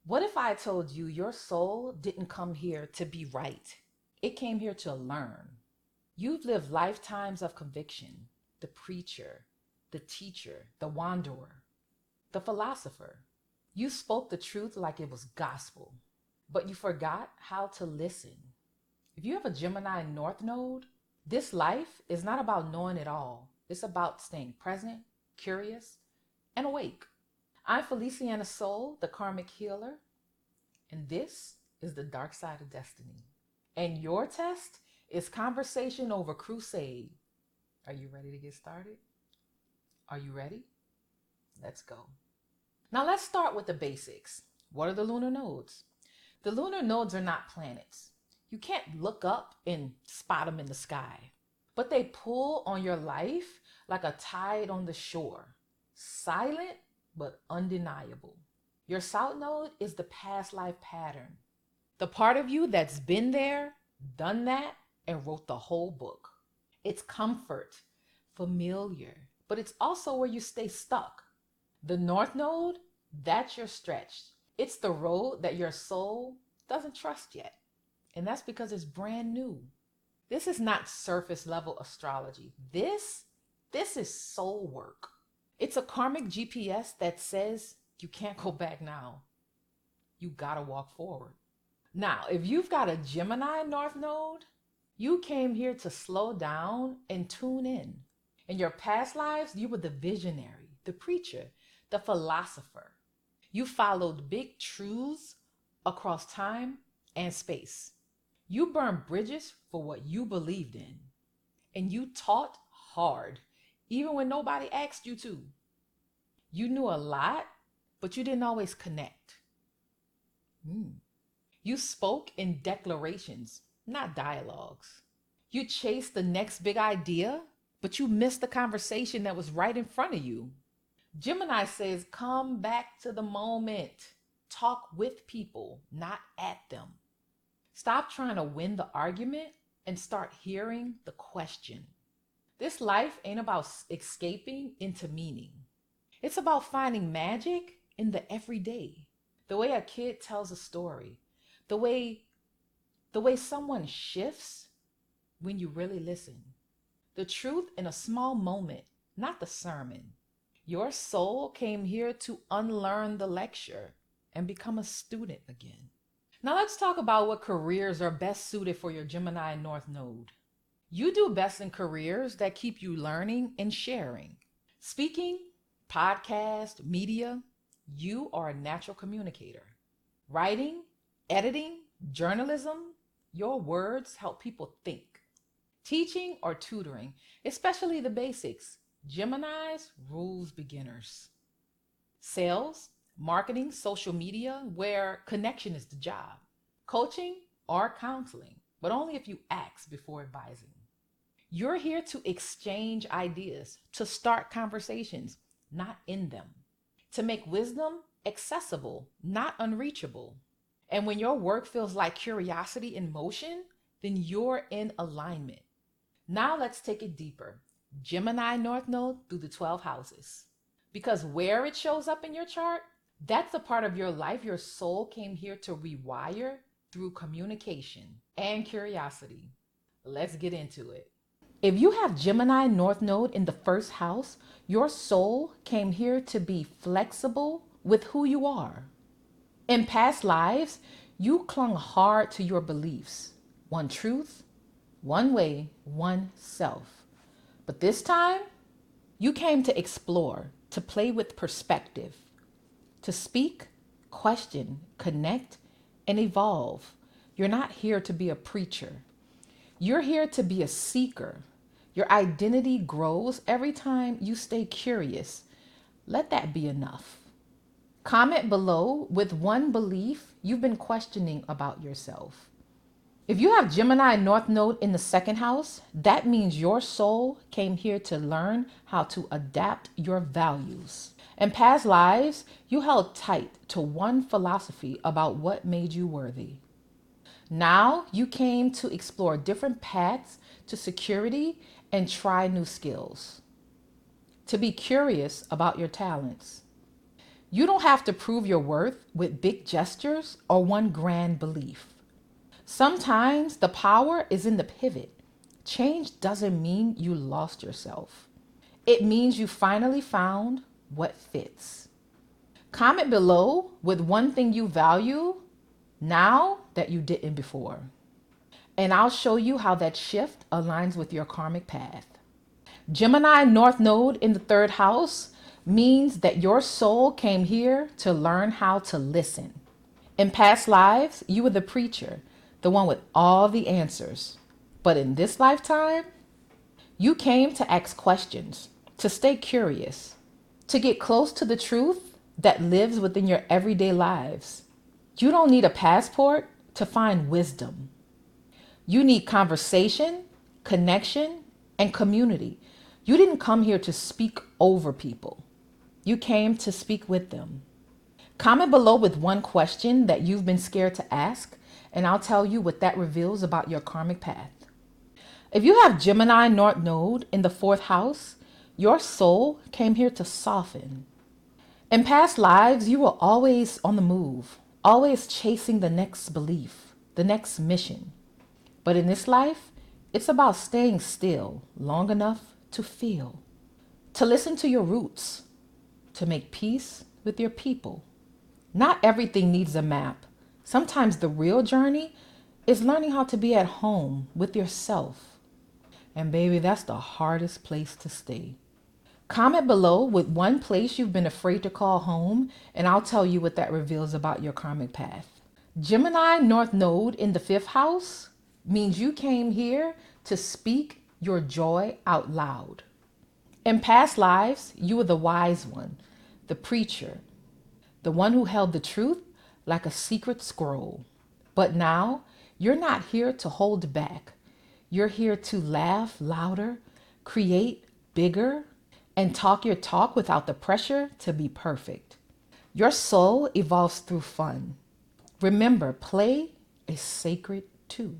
What if I told you your soul didn't come here to be right? It came here to learn. You've lived lifetimes of conviction, the preacher, the teacher, the wanderer, the philosopher. You spoke the truth like it was gospel, but you forgot how to listen. If you have a Gemini North Node, this life is not about knowing it all. It's about staying present, curious, and awake. I'm Feliciana Soul, the Karmic healer, and this is the dark side of destiny. And your test is conversation over crusade. Are you ready to get started? Are you ready? Let's go. Now let's start with the basics. What are the lunar nodes? The lunar nodes are not planets. You can't look up and spot them in the sky, but they pull on your life like a tide on the shore. Silent, but undeniable. Your South Node is the past life pattern. The part of you that's been there, done that, and wrote the whole book. It's comfort, familiar, but it's also where you stay stuck. The North Node, that's your stretch. It's the road that your soul doesn't trust yet. And that's because it's brand new. This is not surface level astrology. This is soul work. It's a karmic GPS that says you can't go back now. You gotta walk forward. Now, if you've got a Gemini North Node, you came here to slow down and tune in. In your past lives, you were the visionary, the preacher, the philosopher. You followed big truths across time and space. You burned bridges for what you believed in. And you taught hard, even when nobody asked you to. You knew a lot, but you didn't always connect. You spoke in declarations, not dialogues. You chased the next big idea, but you missed the conversation that was right in front of you. Gemini says, come back to the moment. Talk with people, not at them. Stop trying to win the argument and start hearing the question. This life ain't about escaping into meaning. It's about finding magic in the everyday. The way a kid tells a story. The way someone shifts when you really listen. The truth in a small moment, not the sermon. Your soul came here to unlearn the lecture and become a student again. Now let's talk about what careers are best suited for your Gemini North Node. You do best in careers that keep you learning and sharing. Speaking, podcast, media, you are a natural communicator. Writing, editing, journalism, your words help people think. Teaching or tutoring, especially the basics, Geminis rules beginners. Sales, marketing, social media, where connection is the job. Coaching or counseling, but only if you ask before advising. You're here to exchange ideas, to start conversations, not end them. To make wisdom accessible, not unreachable. And when your work feels like curiosity in motion, then you're in alignment. Now let's take it deeper. Gemini North Node through the 12 houses. Because where it shows up in your chart, that's the part of your life your soul came here to rewire through communication and curiosity. Let's get into it. If you have Gemini North Node in the first house, your soul came here to be flexible with who you are. In past lives, you clung hard to your beliefs. One truth, one way, one self. But this time, you came to explore, to play with perspective, to speak, question, connect, and evolve. You're not here to be a preacher. You're here to be a seeker. Your identity grows every time you stay curious. Let that be enough. Comment below with one belief you've been questioning about yourself. If you have Gemini North Node in the second house, that means your soul came here to learn how to adapt your values. In past lives, you held tight to one philosophy about what made you worthy. Now you came to explore different paths to security and try new skills. To be curious about your talents. You don't have to prove your worth with big gestures or one grand belief. Sometimes the power is in the pivot. Change doesn't mean you lost yourself. It means you finally found what fits. Comment below with one thing you value now that you didn't before. And I'll show you how that shift aligns with your karmic path. Gemini North Node in the 3rd house means that your soul came here to learn how to listen. In past lives, you were the preacher, the one with all the answers. But in this lifetime, you came to ask questions, to stay curious, to get close to the truth that lives within your everyday lives. You don't need a passport to find wisdom. You need conversation, connection, and community. You didn't come here to speak over people. You came to speak with them. Comment below with one question that you've been scared to ask, and I'll tell you what that reveals about your karmic path. If you have Gemini North Node in the 4th house, your soul came here to soften. In past lives, you were always on the move, always chasing the next belief, the next mission. But in this life, it's about staying still long enough to feel, to listen to your roots, to make peace with your people. Not everything needs a map. Sometimes the real journey is learning how to be at home with yourself. And baby, that's the hardest place to stay. Comment below with one place you've been afraid to call home, and I'll tell you what that reveals about your karmic path. Gemini North Node in the 5th house means you came here to speak your joy out loud. In past lives, you were the wise one, the preacher, the one who held the truth like a secret scroll. But now, you're not here to hold back. You're here to laugh louder, create bigger, and talk your talk without the pressure to be perfect. Your soul evolves through fun. Remember, play is sacred too.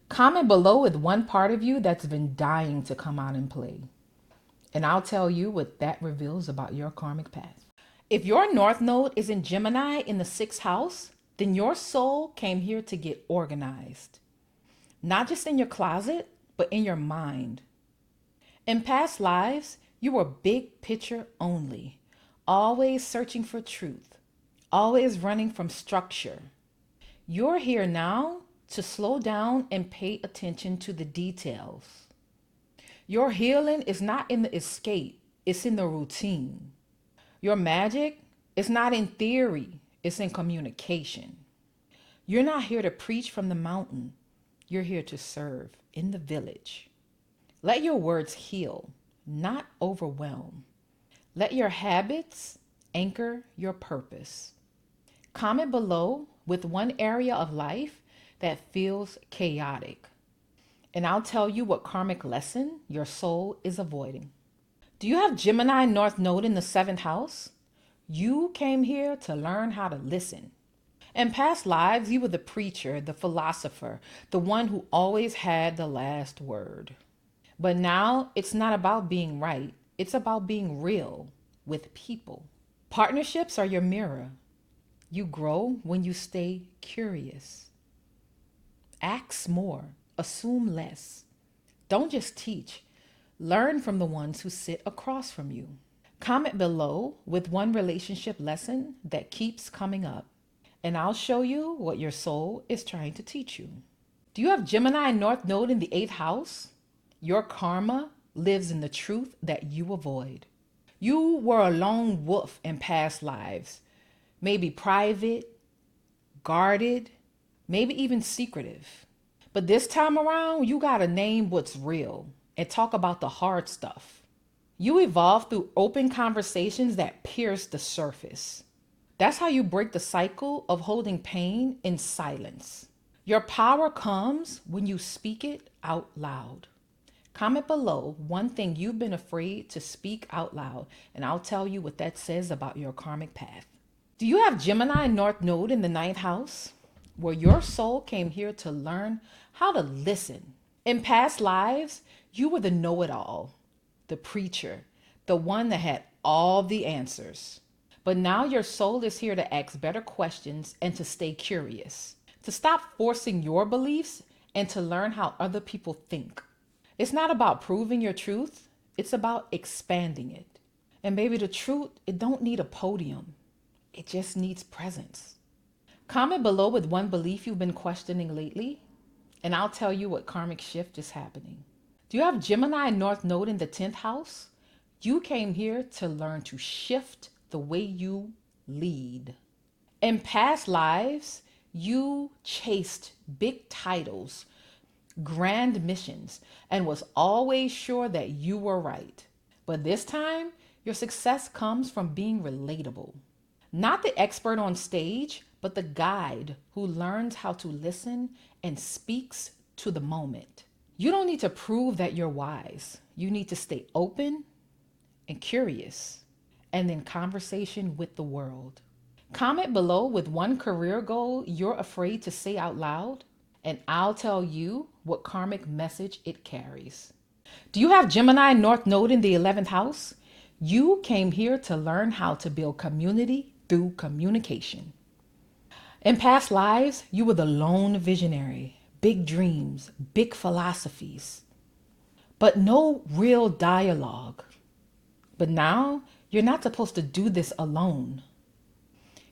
Comment below with one part of you that's been dying to come out and play. And I'll tell you what that reveals about your karmic path. If your North Node is in Gemini in the 6th house, then your soul came here to get organized. Not just in your closet, but in your mind. In past lives, you were big picture only, always searching for truth, always running from structure. You're here now to slow down and pay attention to the details. Your healing is not in the escape, it's in the routine. Your magic is not in theory, it's in communication. You're not here to preach from the mountain. You're here to serve in the village. Let your words heal, not overwhelm. Let your habits anchor your purpose. Comment below with one area of life that feels chaotic, and I'll tell you what karmic lesson your soul is avoiding. Do you have Gemini North Node in the 7th house? You came here to learn how to listen. In past lives, you were the preacher, the philosopher, the one who always had the last word. But now it's not about being right. It's about being real with people. Partnerships are your mirror. You grow when you stay curious. Ask more, assume less. Don't just teach. Learn from the ones who sit across from you. Comment below with one relationship lesson that keeps coming up, and I'll show you what your soul is trying to teach you. Do you have Gemini North Node in the 8th house? Your karma lives in the truth that you avoid. You were a lone wolf in past lives, maybe private, guarded, maybe even secretive. But this time around, you gotta name what's real and talk about the hard stuff. You evolve through open conversations that pierce the surface. That's how you break the cycle of holding pain in silence. Your power comes when you speak it out loud. Comment below one thing you've been afraid to speak out loud, and I'll tell you what that says about your karmic path. Do you have Gemini North Node in the 9th house, where your soul came here to learn how to listen? In past lives, you were the know-it-all, the preacher, the one that had all the answers. But now your soul is here to ask better questions and to stay curious, to stop forcing your beliefs and to learn how other people think. It's not about proving your truth, it's about expanding it. And baby, the truth, it don't need a podium. It just needs presence. Comment below with one belief you've been questioning lately, and I'll tell you what karmic shift is happening. Do you have Gemini North Node in the 10th house? You came here to learn to shift the way you lead. In past lives, you chased big titles, grand missions, and was always sure that you were right. But this time, your success comes from being relatable. Not the expert on stage, but the guide who learns how to listen and speaks to the moment. You don't need to prove that you're wise. You need to stay open and curious, and in conversation with the world. Comment below with one career goal you're afraid to say out loud, and I'll tell you what karmic message it carries. Do you have Gemini North Node in the 11th house? You came here to learn how to build community through communication. In past lives, you were the lone visionary, big dreams, big philosophies, but no real dialogue. But now, you're not supposed to do this alone.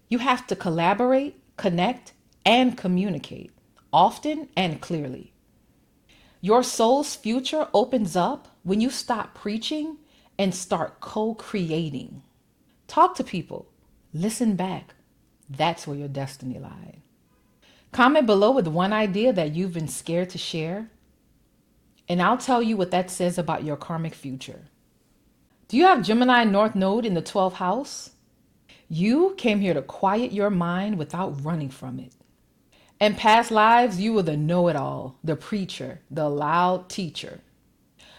You have to collaborate, connect, and communicate, often and clearly. Your soul's future opens up when you stop preaching and start co-creating. Talk to people, listen back. That's where your destiny lies. Comment below with one idea that you've been scared to share, and I'll tell you what that says about your karmic future. Do you have Gemini North Node in the 12th house? You came here to quiet your mind without running from it. In past lives, you were the know-it-all, the preacher, the loud teacher.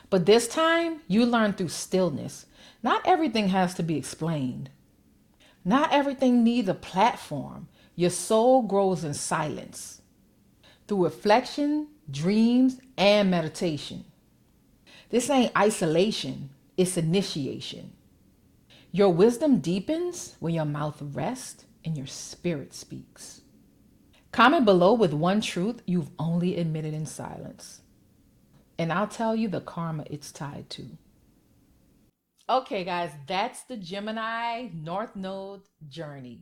But this time, you learn through stillness. Not everything has to be explained. Not everything needs a platform. Your soul grows in silence, through reflection, dreams, and meditation. This ain't isolation. It's initiation. Your wisdom deepens when your mouth rests and your spirit speaks. Comment below with one truth you've only admitted in silence, and I'll tell you the karma it's tied to. Okay, guys, that's the Gemini North Node journey.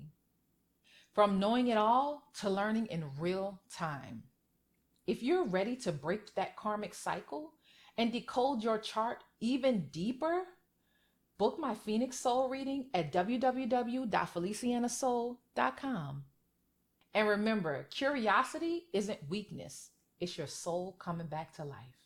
From knowing it all to learning in real time. If you're ready to break that karmic cycle and decode your chart even deeper, book my Phoenix Soul reading at www.felicianasoul.com. And remember, curiosity isn't weakness. It's your soul coming back to life.